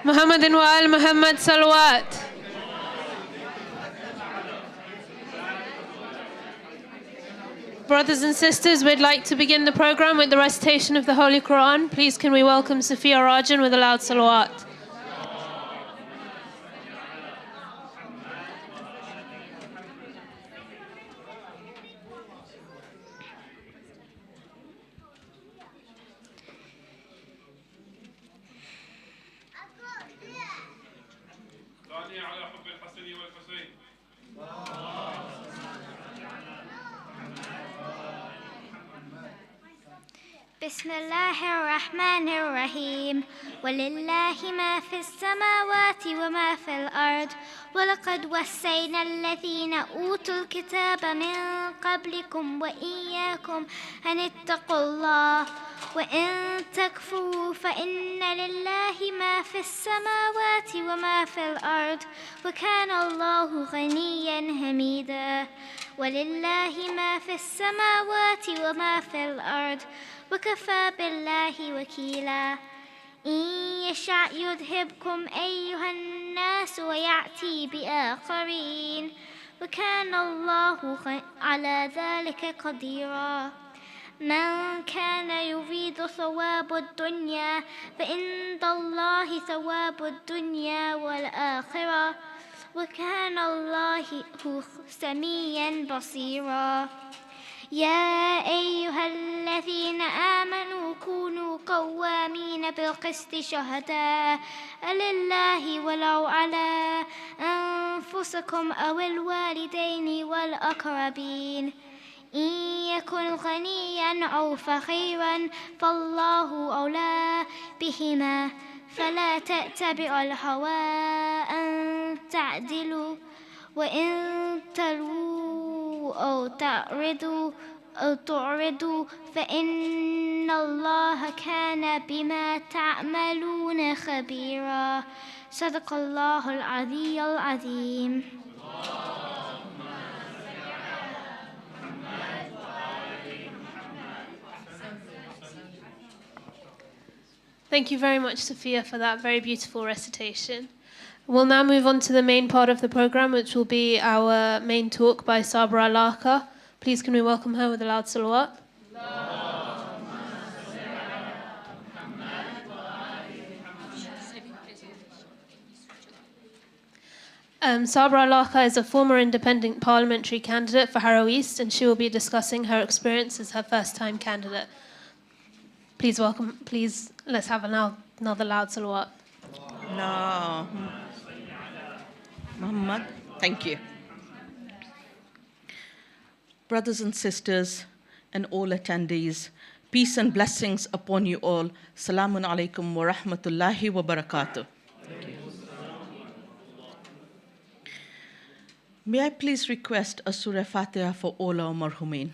محمد وآل محمد صلوات. Brothers and sisters, we'd like to begin the program with the recitation of the Holy Qur'an. Please can we welcome Sabira Lakha with a loud salawat. بسم الله الرحمن الرحيم ولله ما في السماوات وما في الأرض ولقد وصينا الذين أوتوا الكتاب من قبلكم وإياكم أن اتقوا الله وإن تكفروا فإن لله ما في السماوات وما في الأرض وكان الله غنيا حميدا ولله ما في السماوات وما في الأرض وكفى بالله وكيلا إن يشاء يذهبكم أيها الناس ويأتي بآخرين وكان الله على ذلك قديرا من كان يريد ثواب الدنيا فعند الله ثواب الدنيا والآخرة وكان الله سميعا بصيرا يا أيها الذين آمنوا كونوا قوامين بالقسط شهداء لله ولو على أنفسكم أو الوالدين والأقربين إن يكن غنيا أو فقيرا فالله أولى بهما فلا تتبعوا الهوى أن تعدلوا وإن تلووا أو تعرضوا فإن الله كان بما تعملون خبيرا صدق الله العلي العظيم. Thank you very much, Sophia, for that very beautiful recitation. We'll now move on to the main part of the program, which will be our main talk by Sabira Lakha. Please can we welcome her with a loud salawat. Sabira Lakha is a former Independent Parliamentary Candidate for Harrow East, and she will be discussing her experience as her first-time candidate. Please let's have another loud salawat. No. Muhammad, thank you. Brothers and sisters and all attendees, peace and blessings upon you all. Salamun alaikum wa rahmatullahi wa barakatuh. May I please request a Surah Fatiha for all our marhumin.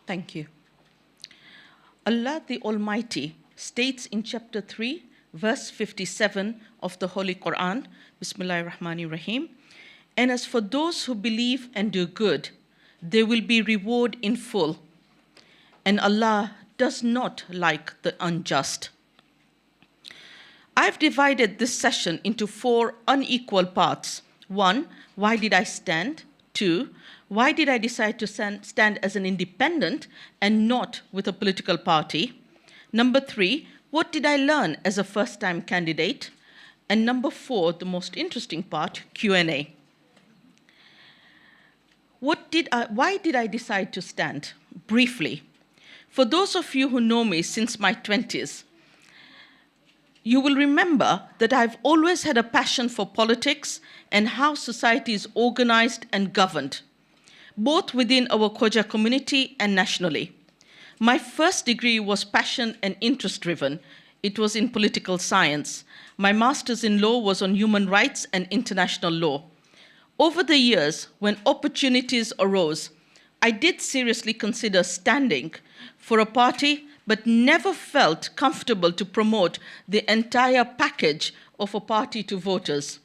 Thank you. Allah the Almighty states in chapter 3, verse 57 of the Holy Qur'an, Bismillahir Rahmanir Rahim, and as for those who believe and do good, they will be rewarded in full, and Allah does not like the unjust. I've divided this session into 4 unequal parts. 1, why did I stand? 2, why did I decide to stand as an independent and not with a political party? Number 3, what did I learn as a first-time candidate? And number 4, the most interesting part, Q&A. Why did I decide to stand? Briefly, for those of you who know me since my 20s, you will remember that I've always had a passion for politics and how society is organized and governed, both within our Khoja community and nationally. My first degree was passion and interest-driven. It was in political science. My master's in law was on human rights and international law. Over the years, when opportunities arose, I did seriously consider standing for a party but never felt comfortable to promote the entire package of a party to voters.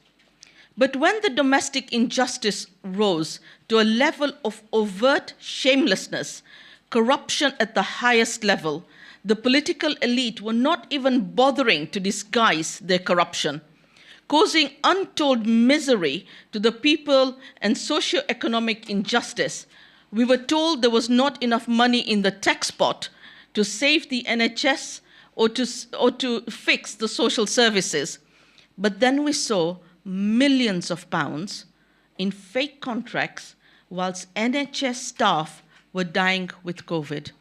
But when the domestic injustice rose to a level of overt shamelessness, corruption at the highest level, the political elite were not even bothering to disguise their corruption, causing untold misery to the people and socio-economic injustice. We were told there was not enough money in the tax pot to save the NHS or to fix the social services. But then we saw millions of pounds in fake contracts whilst NHS staff were dying with COVID.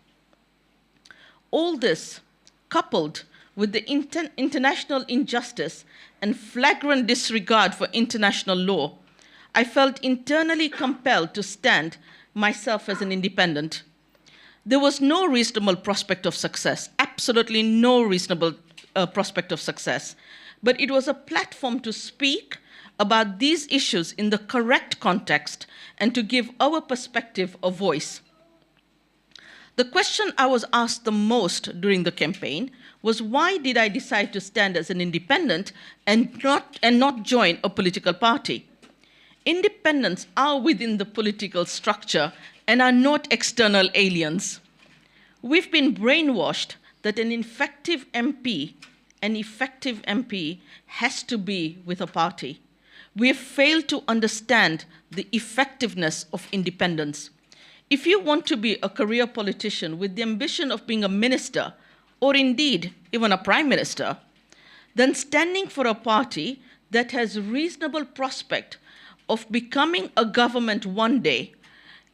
All this, coupled with the international injustice and flagrant disregard for international law, I felt internally compelled to stand myself as an independent. There was no reasonable prospect of success, absolutely no reasonable prospect of success, but it was a platform to speak about these issues in the correct context and to give our perspective a voice. The question I was asked the most during the campaign was, why did I decide to stand as an independent and not join a political party? Independents are within the political structure and are not external aliens. We've been brainwashed that an effective MP has to be with a party. We have failed to understand the effectiveness of independence. If you want to be a career politician with the ambition of being a minister, or indeed even a prime minister, then standing for a party that has reasonable prospect of becoming a government one day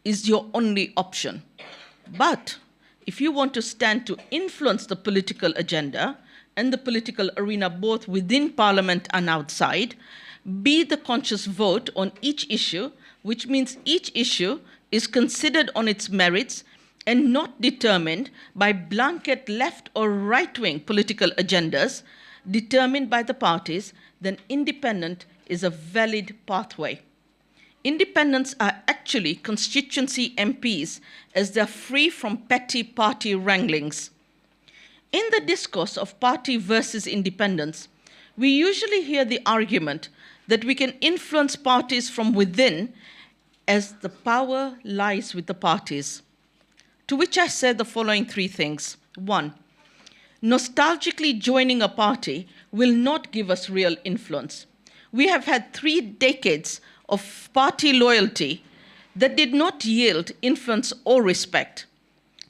is your only option. But if you want to stand to influence the political agenda and the political arena both within Parliament and outside, be the conscious vote on each issue, which means each issue is considered on its merits and not determined by blanket left or right-wing political agendas determined by the parties, then independent is a valid pathway. Independents are actually constituency MPs as they're free from petty party wranglings. In the discourse of party versus independence, we usually hear the argument that we can influence parties from within as the power lies with the parties. To which I said the following three things. 1, nostalgically joining a party will not give us real influence. We have had 3 decades of party loyalty that did not yield influence or respect.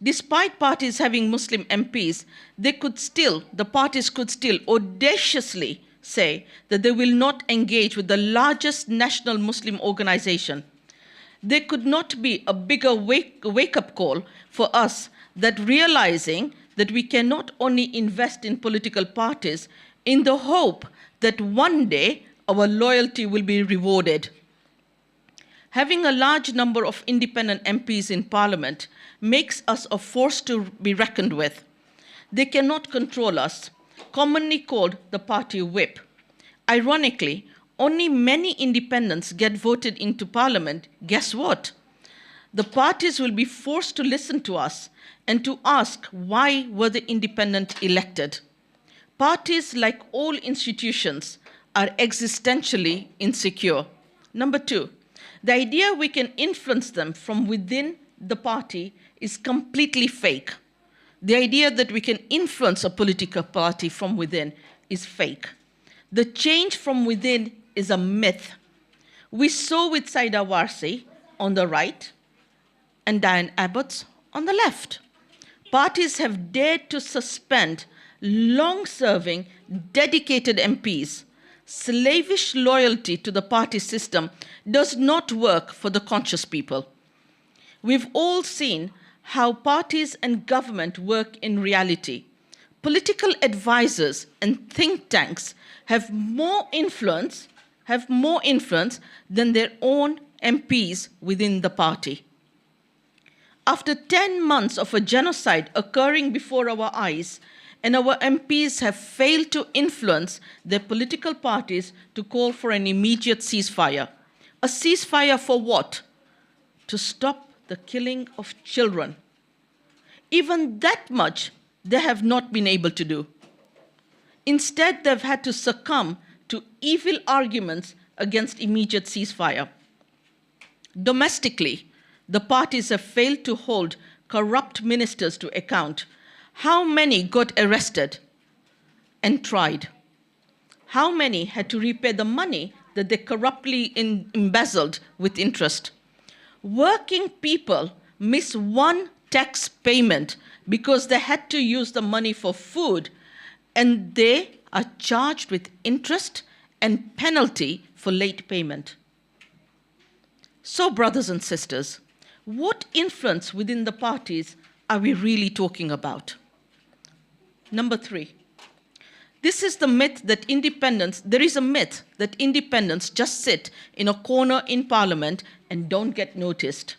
Despite parties having Muslim MPs, the parties could still audaciously say that they will not engage with the largest national Muslim organization. There could not be a bigger wake-up call for us that realizing that we cannot only invest in political parties in the hope that one day our loyalty will be rewarded. Having a large number of independent MPs in Parliament makes us a force to be reckoned with. They cannot control us, commonly called the party whip. Ironically, only many independents get voted into Parliament. Guess what? The parties will be forced to listen to us and to ask, why were the independent elected? Parties, like all institutions, are existentially insecure. Number 2, the idea we can influence them from within the party is completely fake. The idea that we can influence a political party from within is fake. The change from within is a myth. We saw with Saida Warsi on the right and Diane Abbott on the left. Parties have dared to suspend long-serving, dedicated MPs. Slavish loyalty to the party system does not work for the conscious people. We've all seen how parties and government work in reality. Political advisors and think tanks have more influence than their own MPs within the party. After 10 months of a genocide occurring before our eyes, and our MPs have failed to influence their political parties to call for an immediate ceasefire. A ceasefire for what? To stop the killing of children. Even that much they have not been able to do. Instead, they've had to succumb to evil arguments against immediate ceasefire. Domestically, the parties have failed to hold corrupt ministers to account. How many got arrested and tried? How many had to repay the money that they corruptly embezzled with interest? Working people miss one tax payment because they had to use the money for food, and they are charged with interest and penalty for late payment. So, brothers and sisters, what influence within the parties are we really talking about? Number 3, this is the myth that there is a myth that independents just sit in a corner in Parliament and don't get noticed.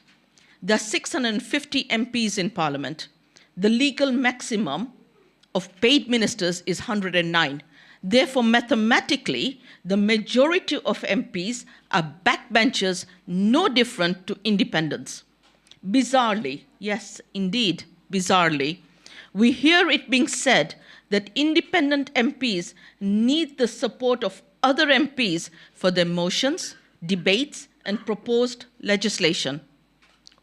There are 650 MPs in Parliament. The legal maximum of paid ministers is 109. Therefore, mathematically, the majority of MPs are backbenchers, no different to independents. Bizarrely, yes, indeed, bizarrely, we hear it being said that independent MPs need the support of other MPs for their motions, debates, and proposed legislation.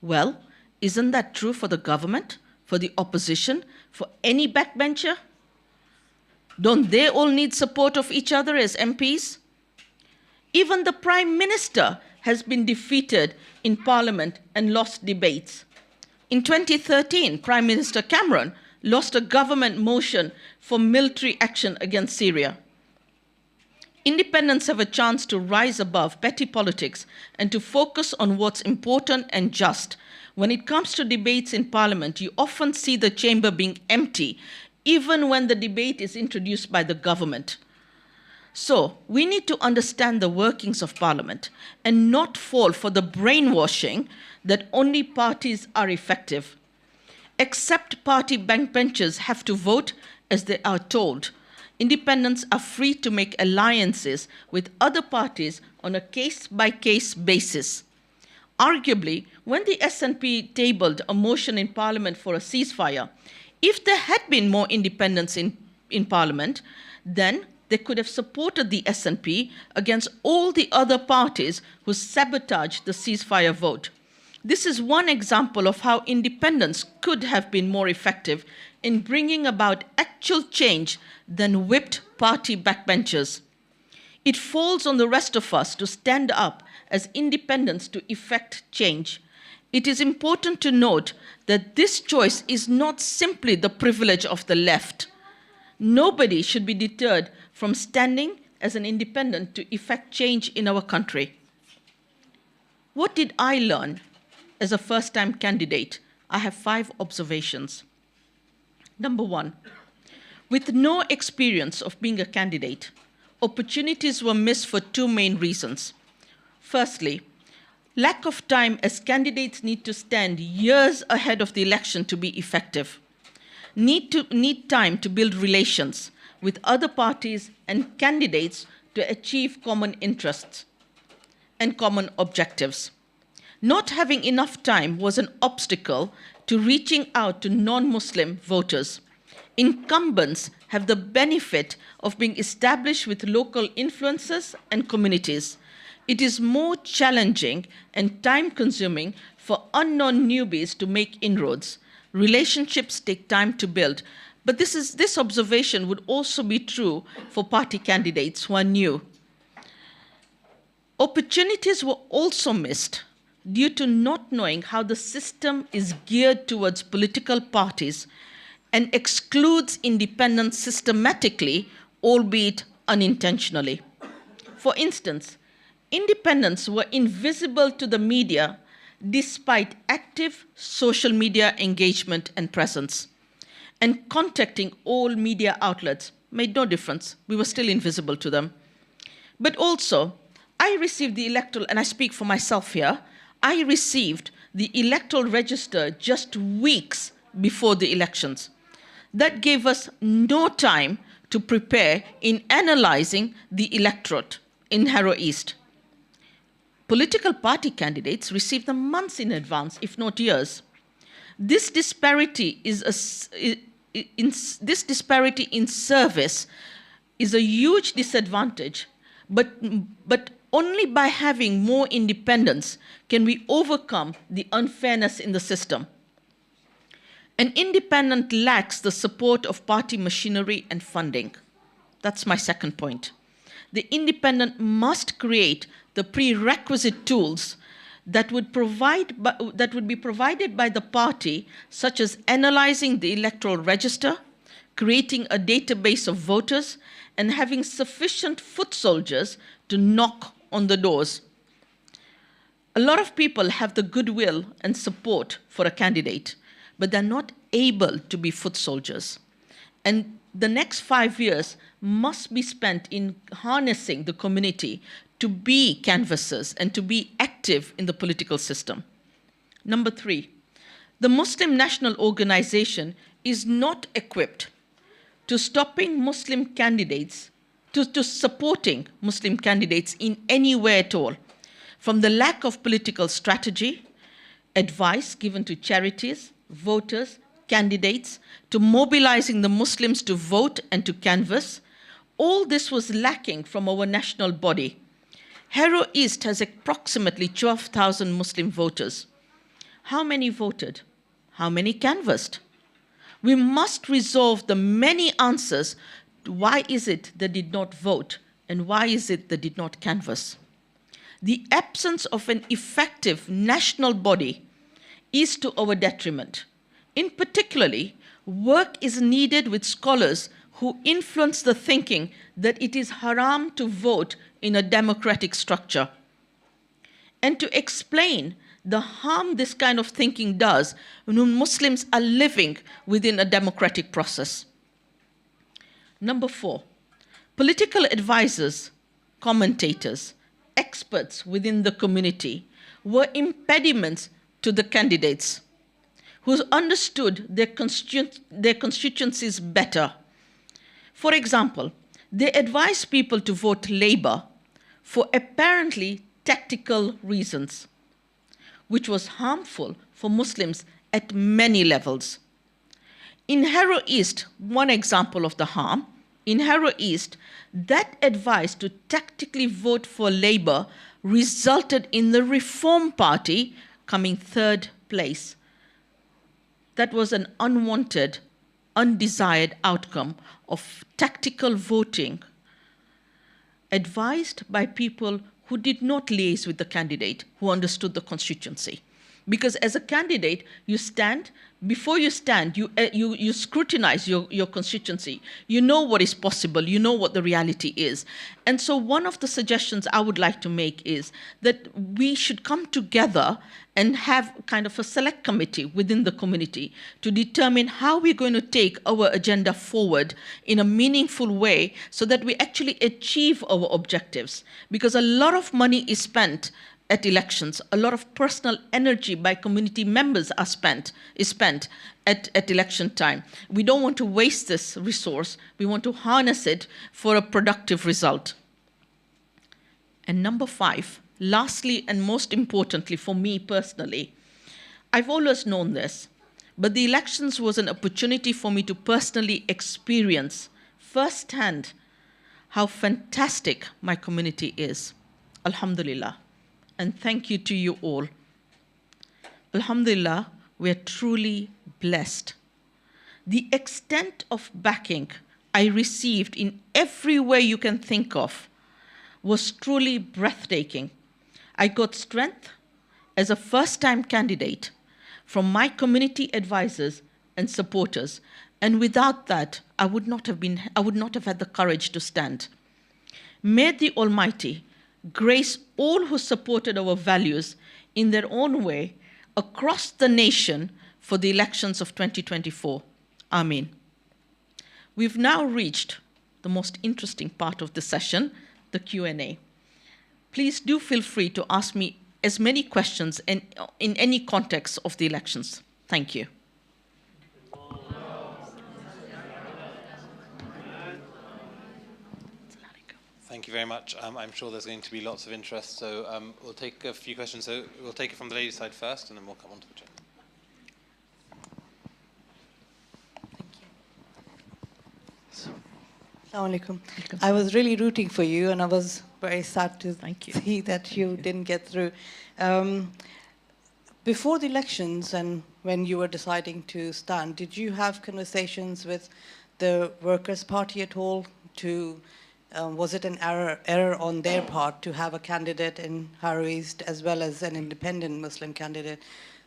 Well, isn't that true for the government, for the opposition, for any backbencher? Don't they all need support of each other as MPs? Even the Prime Minister has been defeated in Parliament and lost debates. In 2013, Prime Minister Cameron lost a government motion for military action against Syria. Independents have a chance to rise above petty politics and to focus on what's important and just. When it comes to debates in Parliament, you often see the chamber being empty, even when the debate is introduced by the government. So, we need to understand the workings of Parliament and not fall for the brainwashing that only parties are effective. Except party backbenchers have to vote as they are told. Independents are free to make alliances with other parties on a case-by-case basis. Arguably, when the SNP tabled a motion in Parliament for a ceasefire, if there had been more independents in Parliament, then they could have supported the SNP against all the other parties who sabotaged the ceasefire vote. This is one example of how independents could have been more effective in bringing about actual change than whipped party backbenchers. It falls on the rest of us to stand up as independents to effect change. It is important to note that this choice is not simply the privilege of the left. Nobody should be deterred from standing as an independent to effect change in our country. What did I learn as a first-time candidate? I have 5 observations. Number 1, with no experience of being a candidate, opportunities were missed for 2 main reasons. Firstly, lack of time, as candidates need to stand years ahead of the election to be effective. Need time to build relations with other parties and candidates to achieve common interests and common objectives. Not having enough time was an obstacle to reaching out to non-Muslim voters. Incumbents have the benefit of being established with local influences and communities. It is more challenging and time-consuming for unknown newbies to make inroads. Relationships take time to build, but this observation would also be true for party candidates who are new. Opportunities were also missed due to not knowing how the system is geared towards political parties and excludes independents systematically, albeit unintentionally. For instance, independents were invisible to the media despite active social media engagement and presence. And contacting all media outlets made no difference. We were still invisible to them. But also, I received the electoral, and I speak for myself here, I received the electoral register just weeks before the elections. That gave us no time to prepare in analyzing the electorate in Harrow East. Political party candidates received them months in advance, if not years. This disparity is this disparity in service is a huge disadvantage, but only by having more independence can we overcome the unfairness in the system. An independent lacks the support of party machinery and funding. That's my second point. The independent must create the prerequisite tools that would be provided by the party, such as analyzing the electoral register, creating a database of voters, and having sufficient foot soldiers to knock on the doors. A lot of people have the goodwill and support for a candidate, but they're not able to be foot soldiers. And the next 5 years must be spent in harnessing the community to be canvassers and to be active in the political system. Number 3, the Muslim National Organization is not equipped to stopping Muslim candidates, to supporting Muslim candidates in any way at all, from the lack of political strategy, advice given to charities, voters, candidates, to mobilizing the Muslims to vote and to canvass. All this was lacking from our national body. Harrow East has approximately 12,000 Muslim voters. How many voted? How many canvassed? We must resolve the many answers to why is it they did not vote and why is it they did not canvass. The absence of an effective national body is to our detriment. In particularly, work is needed with scholars who influence the thinking that it is haram to vote in a democratic structure, and to explain the harm this kind of thinking does when Muslims are living within a democratic process. Number 4, political advisors, commentators, experts within the community were impediments to the candidates who understood their constituencies better. For example, they advised people to vote Labour for apparently tactical reasons, which was harmful for Muslims at many levels. In Harrow East, one example of the harm, in Harrow East, that advice to tactically vote for Labour resulted in the Reform Party coming 3rd place. That was an unwanted, undesired outcome of tactical voting advised by people who did not liaise with the candidate, who understood the constituency. Because as a candidate, you stand, before you stand, you scrutinize your constituency. You know what is possible, you know what the reality is. And so one of the suggestions I would like to make is that we should come together and have kind of a select committee within the community to determine how we're going to take our agenda forward in a meaningful way so that we actually achieve our objectives. Because a lot of money is spent at elections, a lot of personal energy by community members is spent at election time. We don't want to waste this resource. We want to harness it for a productive result. And number 5, lastly and most importantly for me personally, I've always known this, but the elections was an opportunity for me to personally experience firsthand how fantastic my community is. Alhamdulillah. And thank you to you all. Alhamdulillah, we are truly blessed. The extent of backing I received in every way you can think of was truly breathtaking. I got strength as a first-time candidate from my community advisors and supporters, and without that, I would not have had the courage to stand. May the Almighty grace all who supported our values in their own way across the nation for the elections of 2024. Amen. We've now reached the most interesting part of the session, the Q&A. Please do feel free to ask me as many questions in any context of the elections. Thank you. Thank you very much. I'm sure there's going to be lots of interest, so we'll take a few questions. So we'll take it from the ladies' side first, and then we'll come on to the gentlemen. Assalamu alaikum. I was really rooting for you, and I was very sad to Thank you. see that you didn't get through. Before the elections and when you were deciding to stand, did you have conversations with the Workers' Party at all? Was it an error on their part to have a candidate in Harrow East as well as an independent Muslim candidate?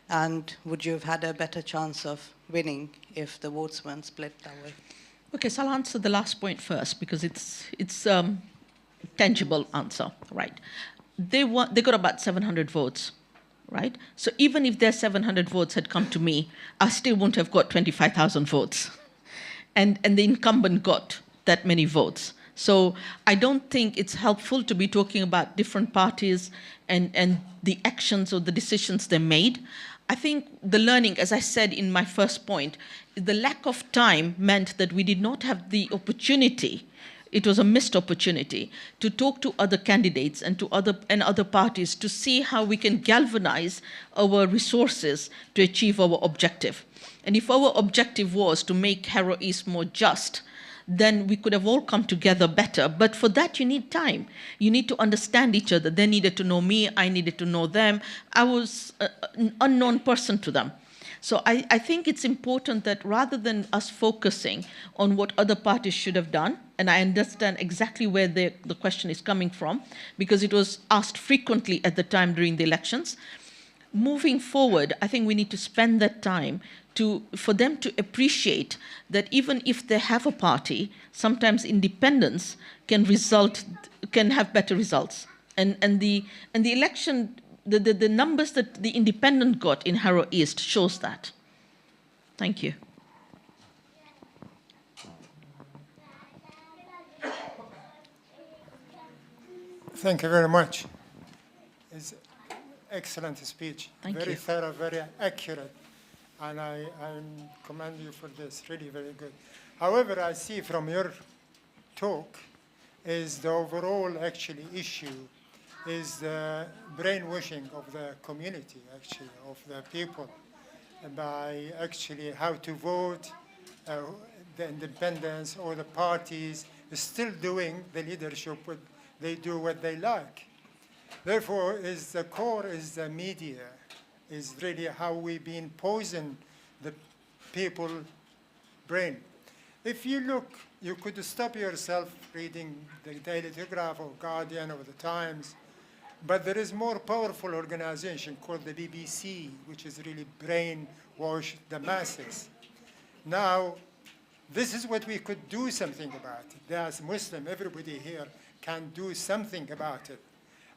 And would you have had a better chance of winning if the votes weren't split that way? Okay, so I'll answer the last point first because it's tangible answer, right? They got about 700 votes, right? So even if their 700 votes had come to me, I still wouldn't have got 25,000 votes. And the incumbent got that many votes. So I don't think it's helpful to be talking about different parties and the actions or the decisions they made. I think the learning, as I said in my first point, the lack of time meant that we did not have the opportunity. It was a missed opportunity to talk to other candidates and to other parties to see how we can galvanize our resources to achieve our objective. And if our objective was to make Harrow East more just, then we could have all come together better. But for that, you need time. You need to understand each other. They needed to know me. I needed to know them. I was an unknown person to them. So I think it's important that rather than us focusing on what other parties should have done, and I understand exactly where the question is coming from, because it was asked frequently at the time during the elections, moving forward, I think we need to spend that time for them to appreciate that even if they have a party, sometimes independence can have better results. And the election, the numbers that the independent got in Harrow East shows that. Thank you. Thank you very much. It's excellent speech. Thank very you. thorough, very accurate. And I commend you for this, really very good. However, I see from your talk is the overall actually issue is the brainwashing of the community, actually, of the people, by actually how to vote, the independents or the parties still doing the leadership, they do what they like. Therefore, the core is the media, is really how we've been poisoning the people brain. If you look, you could stop yourself reading the Daily Telegraph or Guardian or the Times, but there is more powerful organization called the BBC, which is really brainwash the masses. Now, this is what we could do something about it. As Muslim, everybody here can do something about it.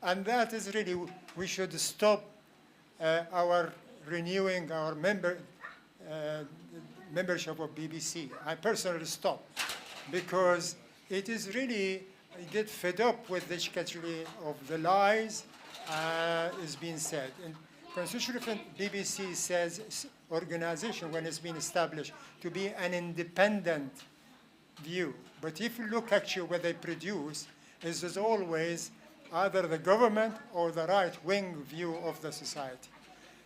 And that is really, we should stop our renewing our membership of BBC. I personally stop because it is really, I get fed up with this category of the lies is being said. And Constitution of BBC says organization when it's been established to be an independent view. But if you look actually what they produce, is always either the government or the right-wing view of the society.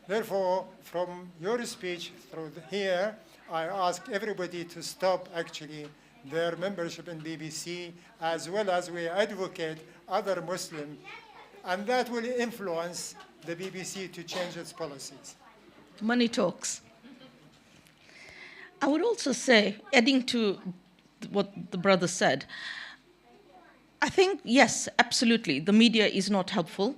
Therefore, from your speech through here, I ask everybody to stop actually their membership in BBC, as well as we advocate other Muslims, and that will influence the BBC to change its policies. Money talks. I would also say, adding to what the brother said, I think, yes, absolutely, the media is not helpful.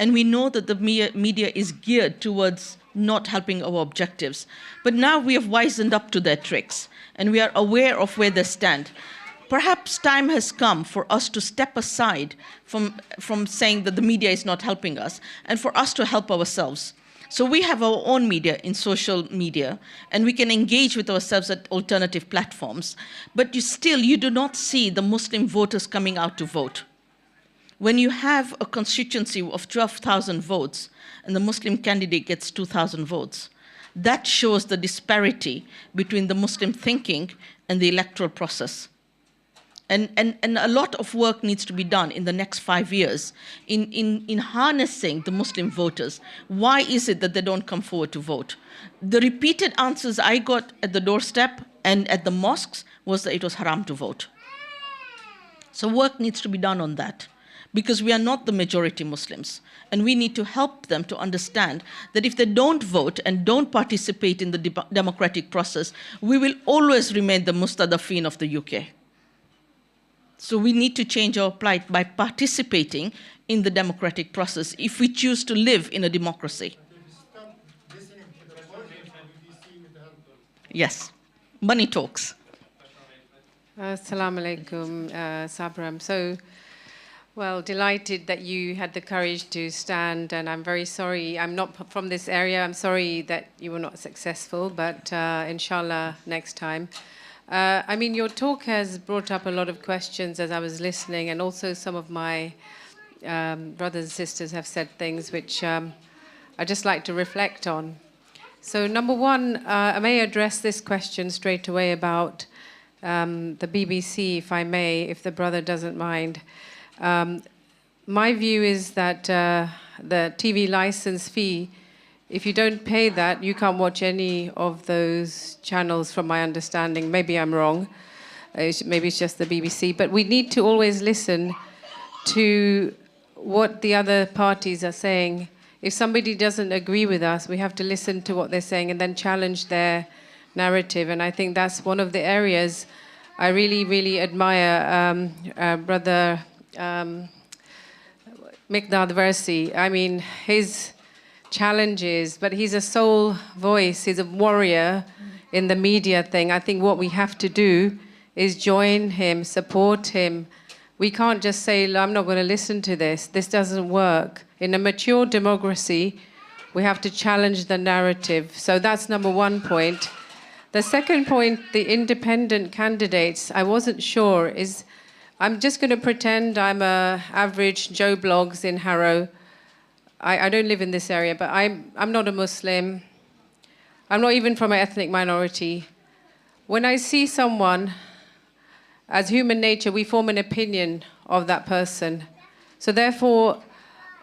And we know that the media is geared towards not helping our objectives. But now we have wisened up to their tricks, and we are aware of where they stand. Perhaps time has come for us to step aside from saying that the media is not helping us, and for us to help ourselves. So we have our own media in social media, and we can engage with ourselves at alternative platforms. But you do not see the Muslim voters coming out to vote. When you have a constituency of 12,000 votes and the Muslim candidate gets 2,000 votes, that shows the disparity between the Muslim thinking and the electoral process. And a lot of work needs to be done in the next 5 years in harnessing the Muslim voters. Why is it that they don't come forward to vote? The repeated answers I got at the doorstep and at the mosques was that it was haram to vote. So work needs to be done on that, because we are not the majority Muslims. And we need to help them to understand that if they don't vote and don't participate in the democratic process, we will always remain the mustadafin of the UK. So we need to change our plight by participating in the democratic process if we choose to live in a democracy. Yes, money talks. Assalamu alaikum, Sabra. I'm so delighted that you had the courage to stand, and I'm very sorry. I'm not from this area. I'm sorry that you were not successful, but inshallah next time. I mean, your talk has brought up a lot of questions as I was listening, and also some of my brothers and sisters have said things which I just like to reflect on. So number one, I may address this question straight away about the BBC, if I may, if the brother doesn't mind. My view is that the TV license fee, if you don't pay that, you can't watch any of those channels from my understanding. Maybe I'm wrong. Maybe it's just the BBC. But we need to always listen to what the other parties are saying. If somebody doesn't agree with us, we have to listen to what they're saying and then challenge their narrative. And I think that's one of the areas I really, really admire Brother Miqdad Versi. I mean, his challenges, but he's a sole voice. He's a warrior in the media thing. I think what we have to do is join him, support him. We can't just say, I'm not going to listen to this. This doesn't work. In a mature democracy, we have to challenge the narrative. So that's number one point. The second point, the independent candidates, I wasn't sure, is I'm just going to pretend I'm a average Joe Bloggs in Harrow. I don't live in this area, but I'm not a Muslim. I'm not even from an ethnic minority. When I see someone, as human nature, we form an opinion of that person. So therefore,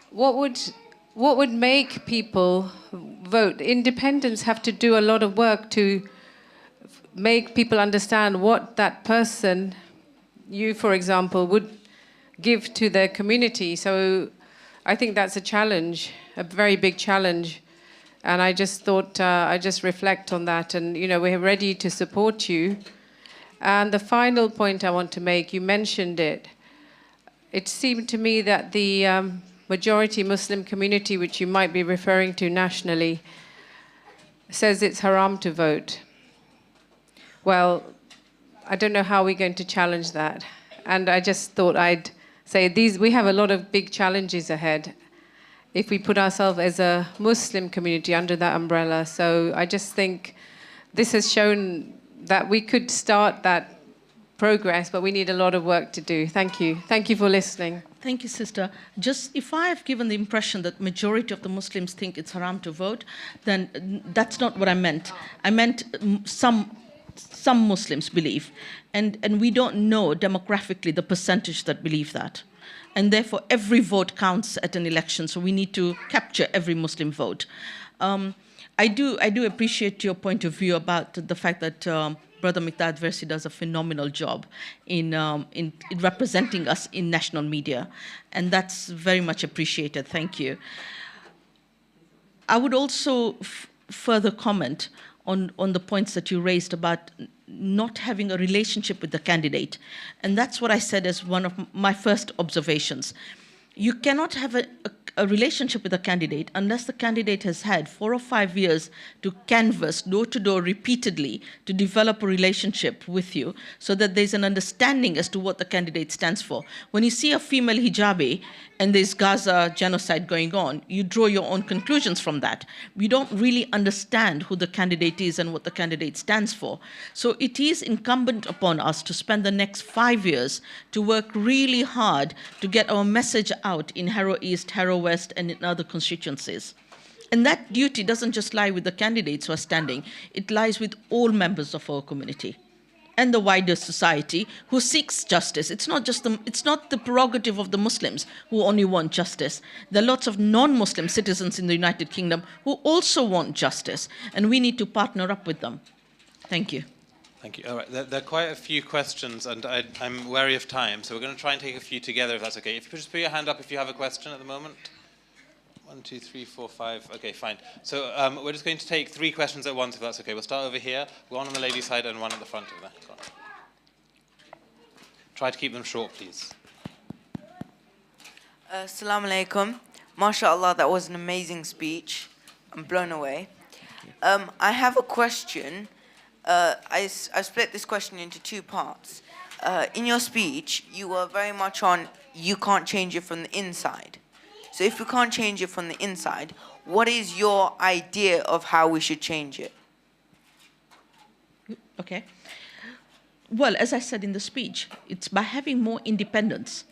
what would make people vote? Independents have to do a lot of work to make people understand what that person, you for example, would give to their community. So I think that's a challenge, a very big challenge. And I just thought I'd just reflect on that. And, you know, we're ready to support you. And the final point I want to make, you mentioned it. It seemed to me that the majority Muslim community, which you might be referring to nationally, says it's haram to vote. Well, I don't know how we're going to challenge that. And I just thought I'd say we have a lot of big challenges ahead if we put ourselves as a Muslim community under that umbrella. So I just think this has shown that we could start that progress, but we need a lot of work to do. Thank you. Thank you for listening. Thank you, sister. Just if I have given the impression that majority of the Muslims think it's haram to vote, then that's not what I meant. I meant some Muslims believe, and we don't know demographically the percentage that believe that. And therefore, every vote counts at an election, so we need to capture every Muslim vote. I do appreciate your point of view about the fact that Brother Miqdad Versi does a phenomenal job in representing us in national media, and that's very much appreciated. Thank you. I would also further comment on the points that you raised about not having a relationship with the candidate. And that's what I said as one of my first observations. You cannot have a relationship with a candidate unless the candidate has had 4 or 5 years to canvass door to door repeatedly to develop a relationship with you so that there's an understanding as to what the candidate stands for. When you see a female hijabi and there's Gaza genocide going on, you draw your own conclusions from that. You don't really understand who the candidate is and what the candidate stands for. So it is incumbent upon us to spend the next 5 years to work really hard to get our message out in Harrow East, Harrow West, and in other constituencies. And that duty doesn't just lie with the candidates who are standing, it lies with all members of our community and the wider society who seeks justice. It's not the prerogative of the Muslims who only want justice. There are lots of non-Muslim citizens in the United Kingdom who also want justice, and we need to partner up with them. Thank you. Thank you. All right, there are quite a few questions, and I'm wary of time, so we're going to try and take a few together, if that's okay. If you could just put your hand up if you have a question at the moment. 1, 2, 3, 4, 5. Okay, fine. So we're just going to take 3 questions at once, if that's okay. We'll start over here, one on the lady's side and one at the front of that. Go on. Try to keep them short, please. Assalamu alaikum. MashaAllah, that was an amazing speech. I'm blown away. I have a question. I split this question into 2 parts. In your speech, you were very much on you can't change it from the inside. So if we can't change it from the inside, what is your idea of how we should change it? Okay. Well, as I said in the speech, it's by having more independence.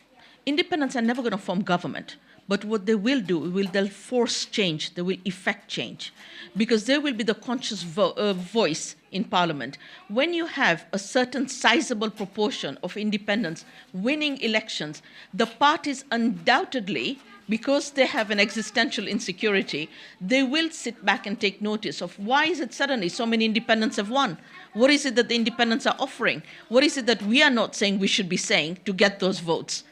Independents are never going to form government. But what they will do, they'll force change, they will effect change, because there will be the conscious voice in Parliament. When you have a certain sizable proportion of independents winning elections, the parties undoubtedly, because they have an existential insecurity, they will sit back and take notice of why is it suddenly so many independents have won? What is it that the independents are offering? What is it that we are not saying we should be saying to get those votes?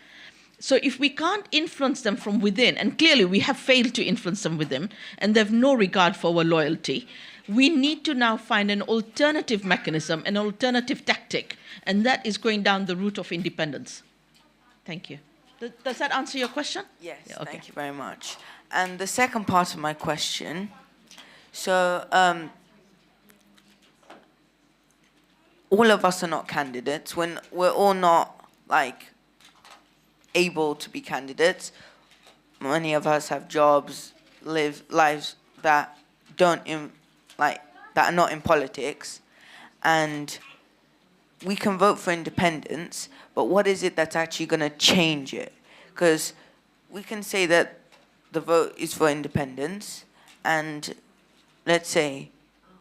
So if we can't influence them from within, and clearly we have failed to influence them within, and they have no regard for our loyalty, we need to now find an alternative mechanism, an alternative tactic, and that is going down the route of independence. Thank you. Does that answer your question? Yes, Yeah, okay. Thank you very much. And the second part of my question, so all of us are not candidates. When we're all not able to be candidates. Many of us have jobs, live lives that that are not in politics, and we can vote for independence. But what is it that's actually going to change it? Because we can say that the vote is for independence, and let's say,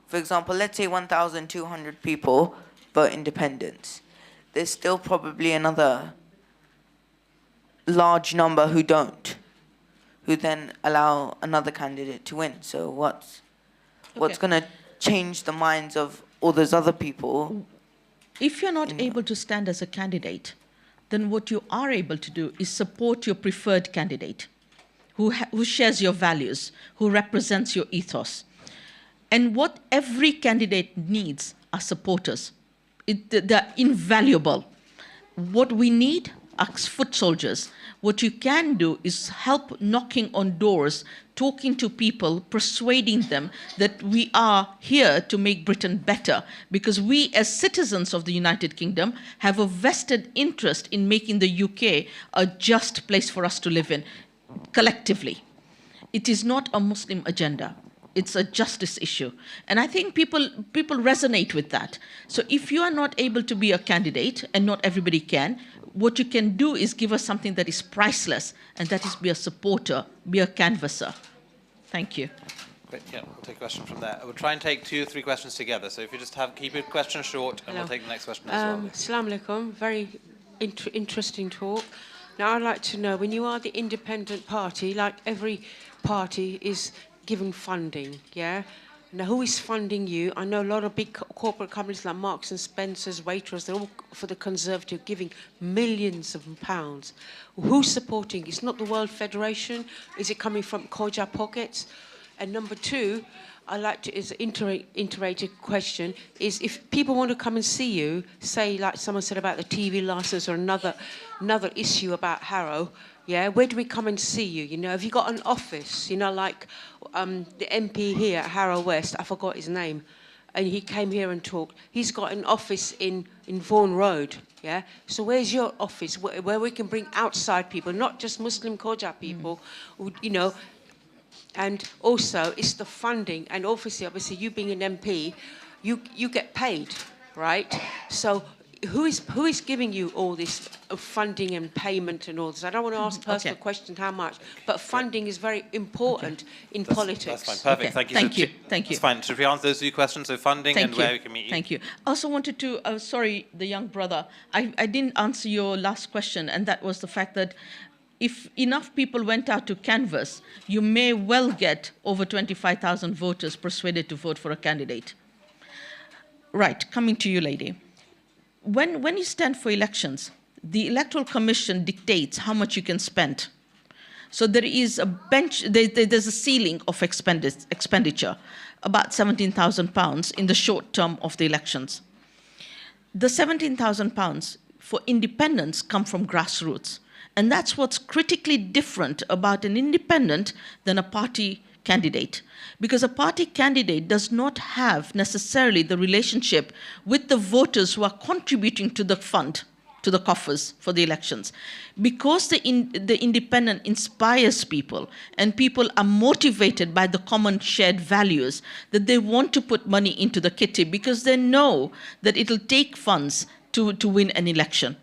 for example, 1,200 people vote independence. There's still probably another large number who don't, who then allow another candidate to win. So what's going to change the minds of all those other people? If you're not able to stand as a candidate, then what you are able to do is support your preferred candidate who shares your values, who represents your ethos. And what every candidate needs are supporters. They're invaluable. What we need are foot soldiers. What you can do is help knocking on doors, talking to people, persuading them that we are here to make Britain better, because we as citizens of the United Kingdom have a vested interest in making the UK a just place for us to live in, collectively. It is not a Muslim agenda. It's a justice issue. And I think people resonate with that. So if you are not able to be a candidate, and not everybody can, what you can do is give us something that is priceless, and that is be a supporter, be a canvasser. Thank you. Great, yeah, we'll take a question from there. We'll try and take 2 or 3 questions together. So if you just keep your question short, and we'll take the next question as well. Assalamu alaikum. Very interesting talk. Now I'd like to know, when you are the independent party, like every party is given funding, yeah? Now, who is funding you? I know a lot of big corporate companies like Marks and Spencer's, Waitrose, they're all for the Conservative, giving millions of pounds. Who's supporting? It's not the World Federation. Is it coming from Koja pockets? And number 2, I like to, is an iterated question, is if people want to come and see you, say like someone said about the TV license or another issue about Harrow, yeah, where do we come and see you? You know, have you got an office? You know, like the MP here at Harrow West, I forgot his name, and he came here and talked. He's got an office in Vaughan Road, yeah? So where's your office where we can bring outside people, not just Muslim Koja people, you know? And also, it's the funding, and obviously you being an MP, you get paid, right? So who is giving you all this funding and payment and all this? I don't want to ask personal questions how much, but funding is very important in politics. That's fine, perfect, thank you. Thank you. That's fine, should we answer those 2 questions, so funding and where we can meet you? Thank you. I also wanted to, sorry, the young brother, I didn't answer your last question, and that was the fact that if enough people went out to canvass, you may well get over 25,000 voters persuaded to vote for a candidate. Right, coming to you, lady. When you stand for elections, the Electoral Commission dictates how much you can spend. So there is a there's a ceiling of expenditure, about £17,000 in the short term of the elections. The £17,000 for independents come from grassroots. And that's what's critically different about an independent than a party candidate. Because a party candidate does not have necessarily the relationship with the voters who are contributing to the fund, to the coffers for the elections. Because the independent inspires people and people are motivated by the common shared values that they want to put money into the kitty because they know that it'll take funds to win an election.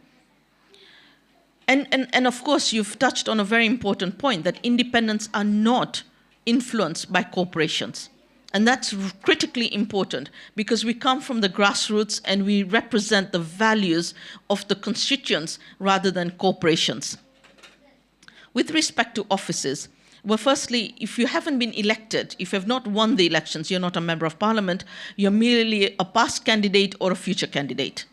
And of course, you've touched on a very important point that independents are not influenced by corporations. And that's critically important because we come from the grassroots and we represent the values of the constituents rather than corporations. With respect to offices, well, firstly, if you haven't been elected, if you have not won the elections, you're not a member of parliament, you're merely a past candidate or a future candidate.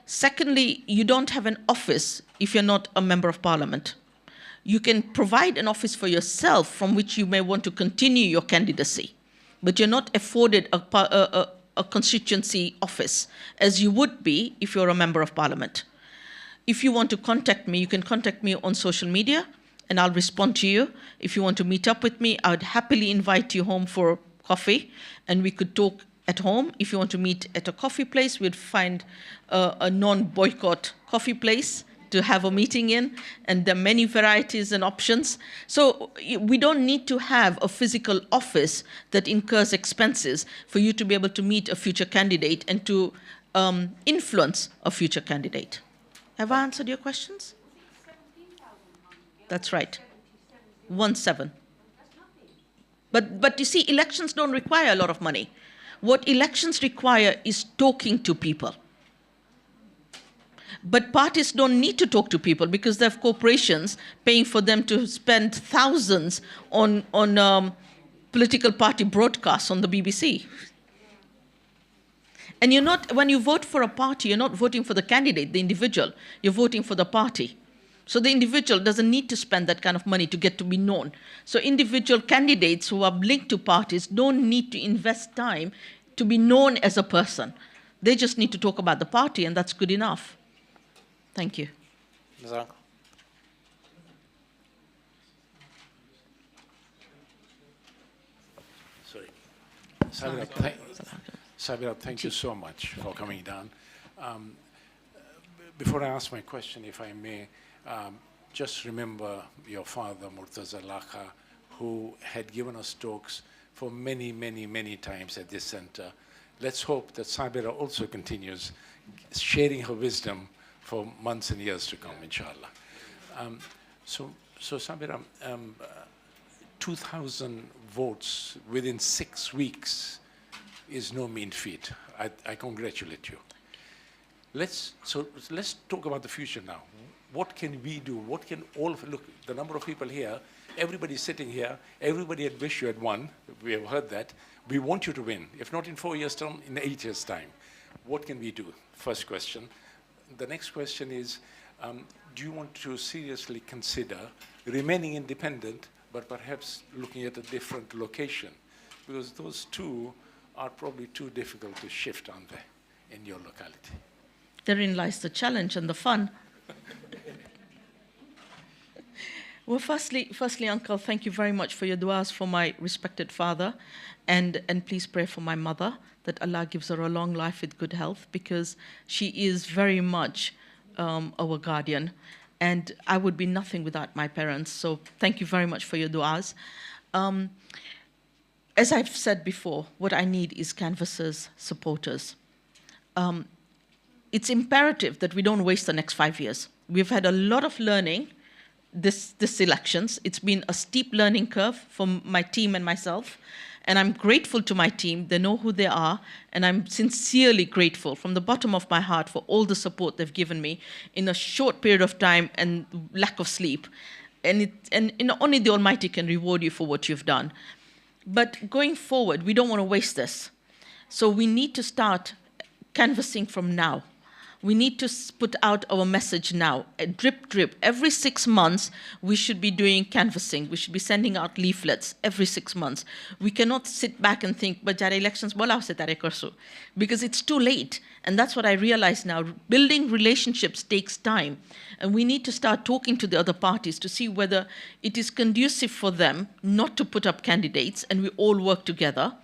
Secondly, you don't have an office if you're not a member of parliament. You can provide an office for yourself from which you may want to continue your candidacy, but you're not afforded a constituency office as you would be if you're a member of parliament. If you want to contact me, you can contact me on social media and I'll respond to you. If you want to meet up with me, I would happily invite you home for coffee and we could talk at home. If you want to meet at a coffee place, we'd find a non-boycott coffee place to have a meeting in, and there are many varieties and options. So we don't need to have a physical office that incurs expenses for you to be able to meet a future candidate and to influence a future candidate. Have I answered your questions? That's right. 1-7. But you see, elections don't require a lot of money. What elections require is talking to people. But parties don't need to talk to people because they have corporations paying for them to spend thousands on political party broadcasts on the BBC. And you're not, when you vote for a party, you're not voting for the candidate, the individual. You're voting for the party. So the individual doesn't need to spend that kind of money to get to be known. So individual candidates who are linked to parties don't need to invest time to be known as a person. They just need to talk about the party, and that's good enough. Thank you. Sorry. Sabira, thank you so much for coming down. Before I ask my question, if I may, just remember your father, Murtaza Lakha, who had given us talks for many, many, many times at this center. Let's hope that Sabira also continues sharing her wisdom for months and years to come, inshallah. So Sabira, 2,000 votes within 6 weeks is no mean feat. I congratulate you. Let's talk about the future now. What can we do? What can all of, look, the number of people here, everybody sitting here, everybody had wished you had won. We have heard that. We want you to win. If not in 4 years' time, in 8 years' time. What can we do? First question. The next question is, do you want to seriously consider remaining independent, but perhaps looking at a different location? Because those two are probably too difficult to shift, aren't they, in your locality? Therein lies the challenge and the fun. Well, firstly, Uncle, thank you very much for your du'as for my respected father, and please pray for my mother, that Allah gives her a long life with good health, because she is very much our guardian, and I would be nothing without my parents, so thank you very much for your du'as. As I've said before, what I need is canvassers, supporters. It's imperative that we don't waste the next 5 years. We've had a lot of learning this elections. It's been a steep learning curve for my team and myself, and I'm grateful to my team. They know who they are, and I'm sincerely grateful from the bottom of my heart for all the support they've given me in a short period of time and lack of sleep. And only the Almighty can reward you for what you've done. But going forward, we don't want to waste this. So we need to start canvassing from now. We need to put out our message now, drip, drip. Every 6 months, we should be doing canvassing. We should be sending out leaflets every 6 months. We cannot sit back and think, but jare elections bola se tare karso, because it's too late. And that's what I realize now. Building relationships takes time. And we need to start talking to the other parties to see whether it is conducive for them not to put up candidates, and we all work together.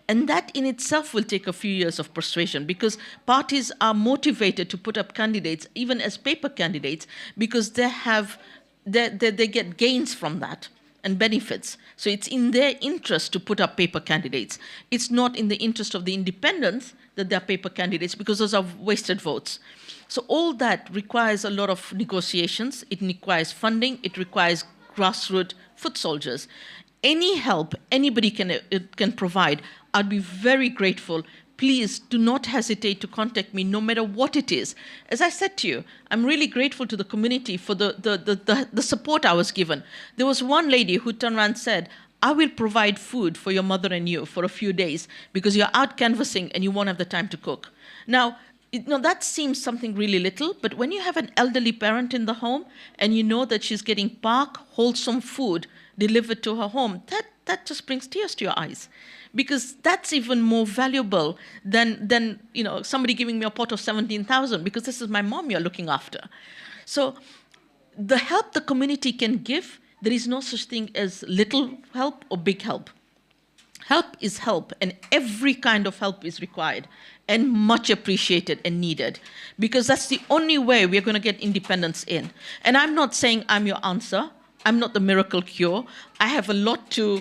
And that in itself will take a few years of persuasion, because parties are motivated to put up candidates, even as paper candidates, because they get gains from that and benefits. So it's in their interest to put up paper candidates. It's not in the interest of the independents that they're paper candidates, because those are wasted votes. So all that requires a lot of negotiations. It requires funding. It requires grassroots foot soldiers. Any help anybody can provide, I'd be very grateful. Please do not hesitate to contact me, no matter what it is. As I said to you, I'm really grateful to the community for the support I was given. There was one lady who turned around and said, I will provide food for your mother and you for a few days because you're out canvassing and you won't have the time to cook. Now, that seems something really little, but when you have an elderly parent in the home and you know that she's getting wholesome food delivered to her home, that just brings tears to your eyes, because that's even more valuable than somebody giving me a pot of 17,000, because this is my mom you're looking after. So the help the community can give, there is no such thing as little help or big help. Help is help, and every kind of help is required and much appreciated and needed, because that's the only way we're going to get independence in. And I'm not saying I'm your answer. I'm not the miracle cure. I have a lot to,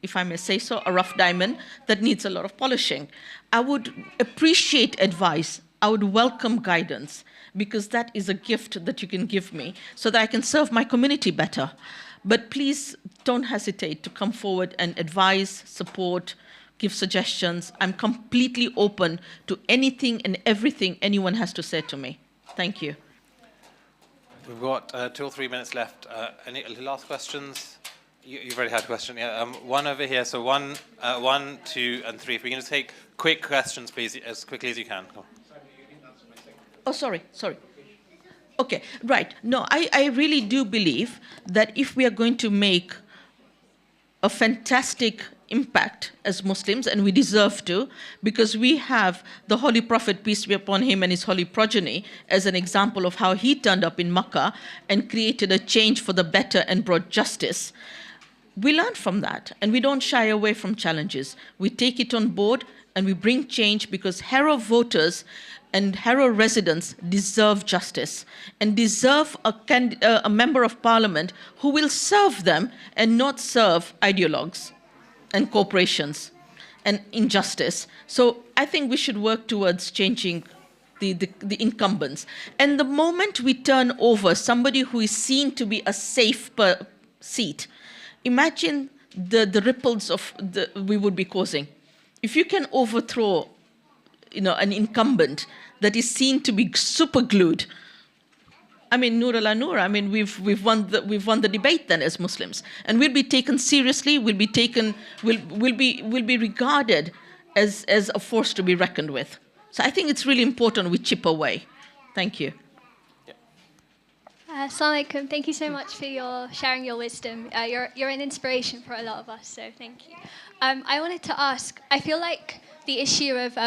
if I may say so, a rough diamond that needs a lot of polishing. I would appreciate advice. I would welcome guidance, because that is a gift that you can give me so that I can serve my community better. But please don't hesitate to come forward and advise, support, give suggestions. I'm completely open to anything and everything anyone has to say to me. Thank you. We've got 2 or 3 minutes left. Any last questions? You've already had a question. Yeah, one over here. So 1, 2, and 3. If we can just take quick questions, please, as quickly as you can. Come on. Oh, sorry. Okay, right. No, I really do believe that if we are going to make a fantastic impact as Muslims, and we deserve to, because we have the Holy Prophet, peace be upon him, and his holy progeny as an example of how he turned up in Makkah and created a change for the better and brought justice. We learn from that, and we don't shy away from challenges. We take it on board, and we bring change, because Harrow voters and Harrow residents deserve justice and deserve a member of parliament who will serve them and not serve ideologues and corporations and injustice. So I think we should work towards changing the incumbents. And the moment we turn over somebody who is seen to be a safe seat, imagine the ripples we would be causing. If you can overthrow an incumbent that is seen to be super glued, I mean, Noor ala Noor, I mean, we've won the debate then as Muslims, and we'll be taken seriously. We'll be regarded as a force to be reckoned with. So I think it's really important we chip away. Thank you. Assalamu alaikum. Thank you so much for sharing your wisdom. You're an inspiration for a lot of us, so thank you. I wanted to ask, I feel like the issue of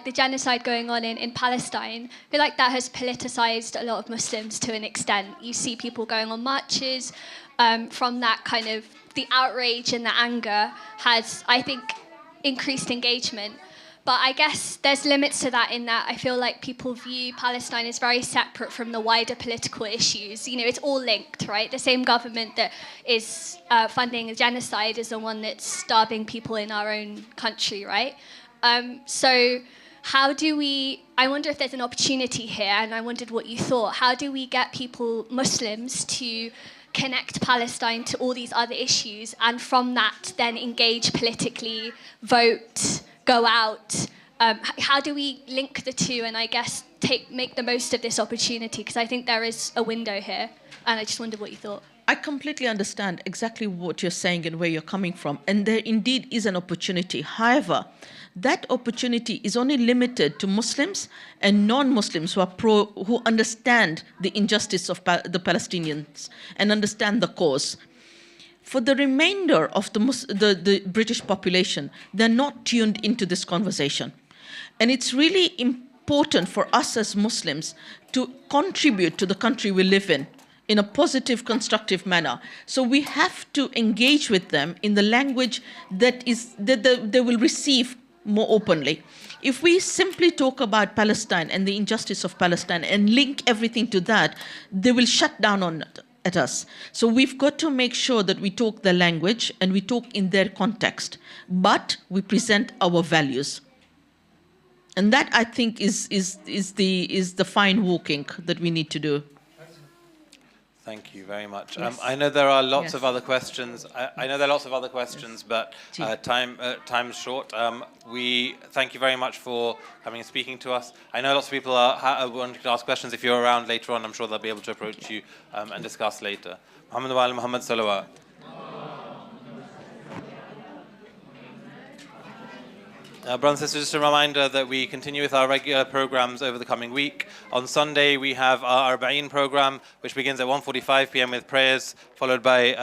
the genocide going on in Palestine, I feel like that has politicized a lot of Muslims to an extent. You see people going on marches. From that kind of, the outrage and the anger has, I think, increased engagement. But I guess there's limits to that, in that I feel like people view Palestine as very separate from the wider political issues. It's all linked, right? The same government that is funding a genocide is the one that's starving people in our own country, right? So how do I wonder if there's an opportunity here, and I wondered what you thought. How do we get Muslims to connect Palestine to all these other issues, and from that then engage politically, vote, go out? How do we link the two and I guess make the most of this opportunity? Because I think there is a window here, and I just wondered what you thought. I completely understand exactly what you're saying and where you're coming from, and there indeed is an opportunity. However, that opportunity is only limited to Muslims and non-Muslims who understand the injustice of the Palestinians and understand the cause. For the remainder of the British population, they're not tuned into this conversation. And it's really important for us as Muslims to contribute to the country we live in a positive, constructive manner. So we have to engage with them in the language that they will receive more openly. If we simply talk about Palestine and the injustice of Palestine and link everything to that, they will shut down at us. So we've got to make sure that we talk their language and we talk in their context, but we present our values. And that, I think, is the fine walking that we need to do. Thank you very much. Yes. I know there are lots of other questions. I know there are lots of other questions, but time's short. We thank you very much for coming and speaking to us. I know lots of people are wanting to ask questions. If you're around later on, I'm sure they'll be able to approach you and discuss later. Muhammad wa ala Muhammad salawat. Brothers and sisters, just a reminder that we continue with our regular programs over the coming week. On Sunday, we have our Arba'een program, which begins at 1:45 p.m. with prayers, followed by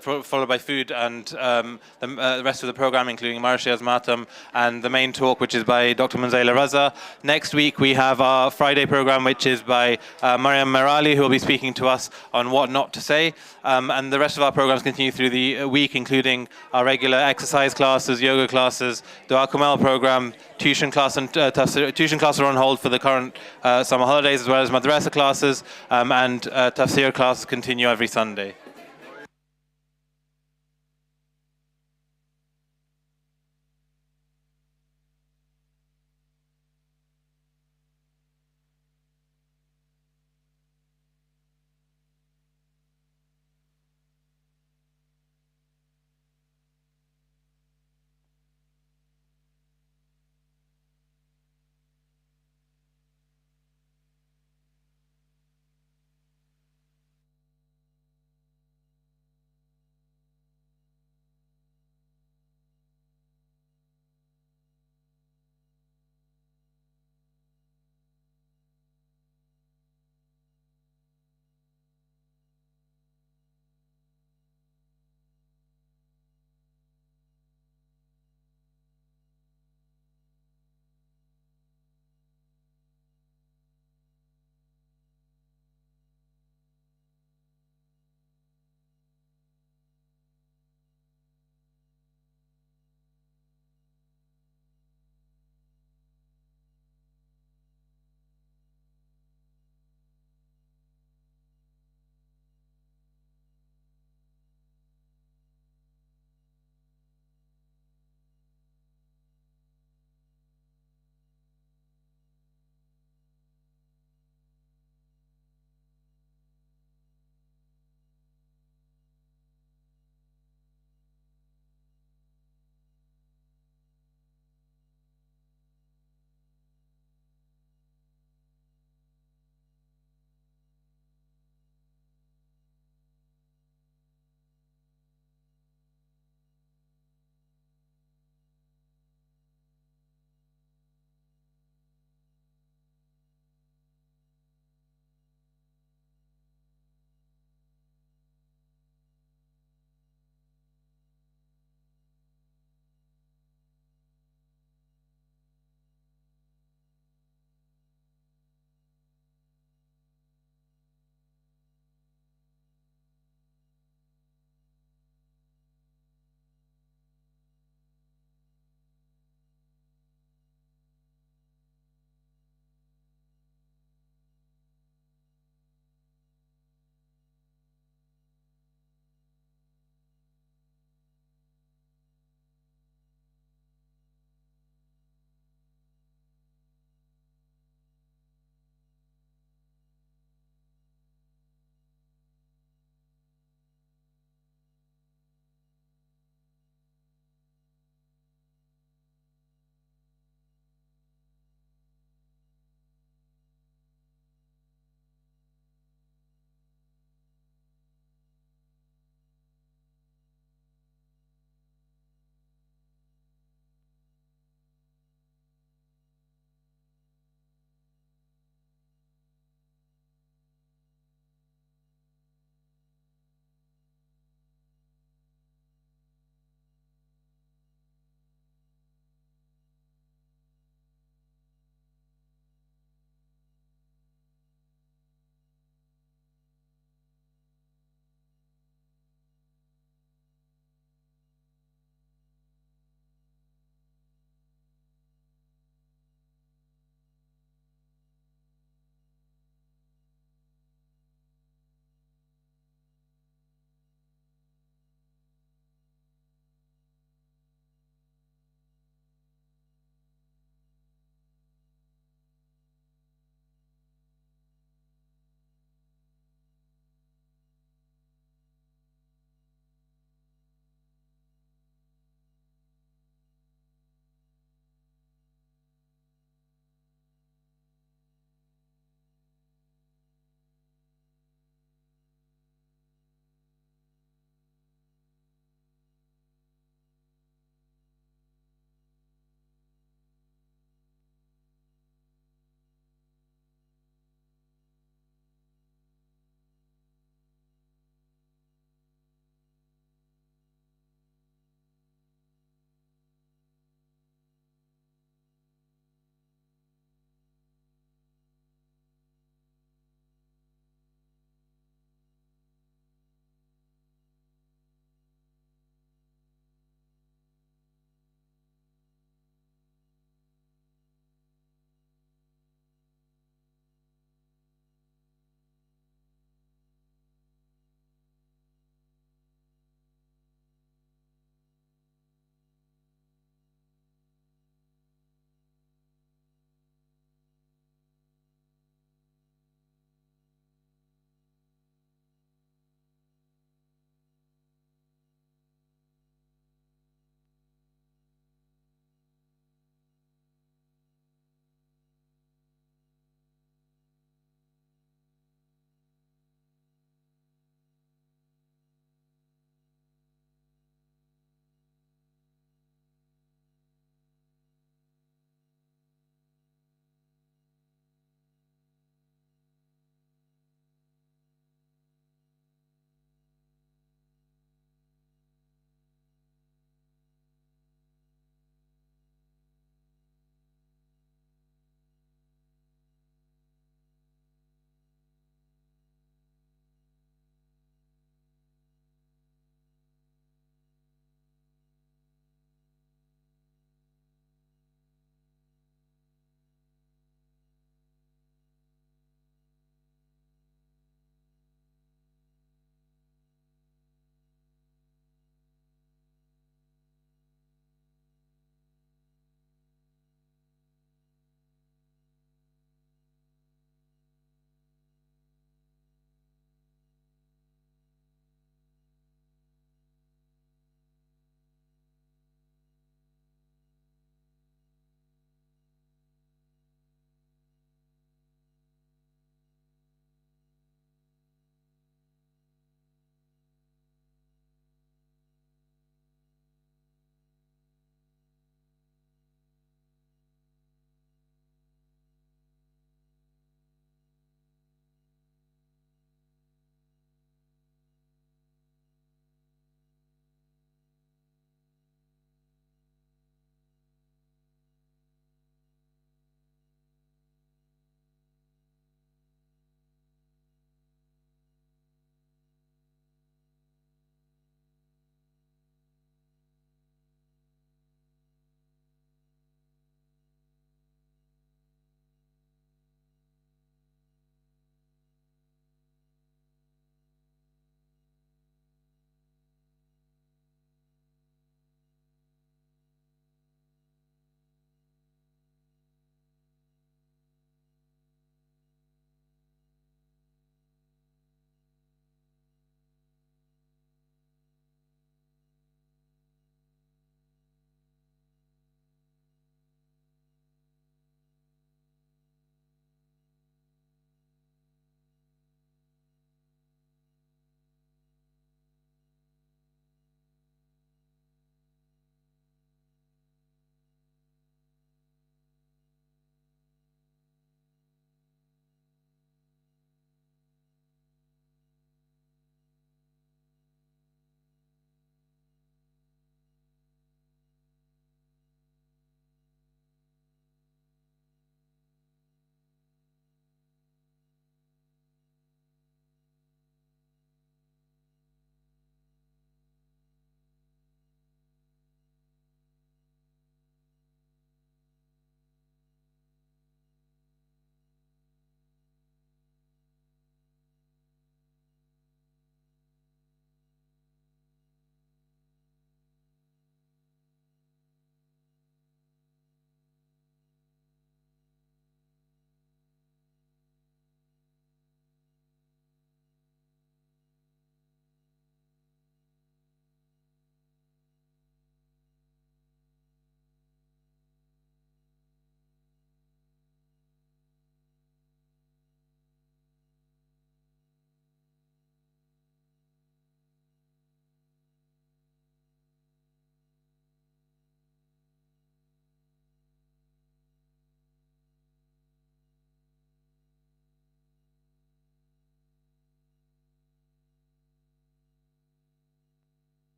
followed by food and the rest of the program, including Marshia's Matam, and the main talk, which is by Dr. Munzaila Raza. Next week, we have our Friday program, which is by Mariam Merali, who will be speaking to us on what not to say. And the rest of our programs continue through the week, including our regular exercise classes, yoga classes, Dua Kumal program, tuition class and tuition classes are on hold for the current summer holidays, as well as madrasa classes, and tafsir classes continue every Sunday.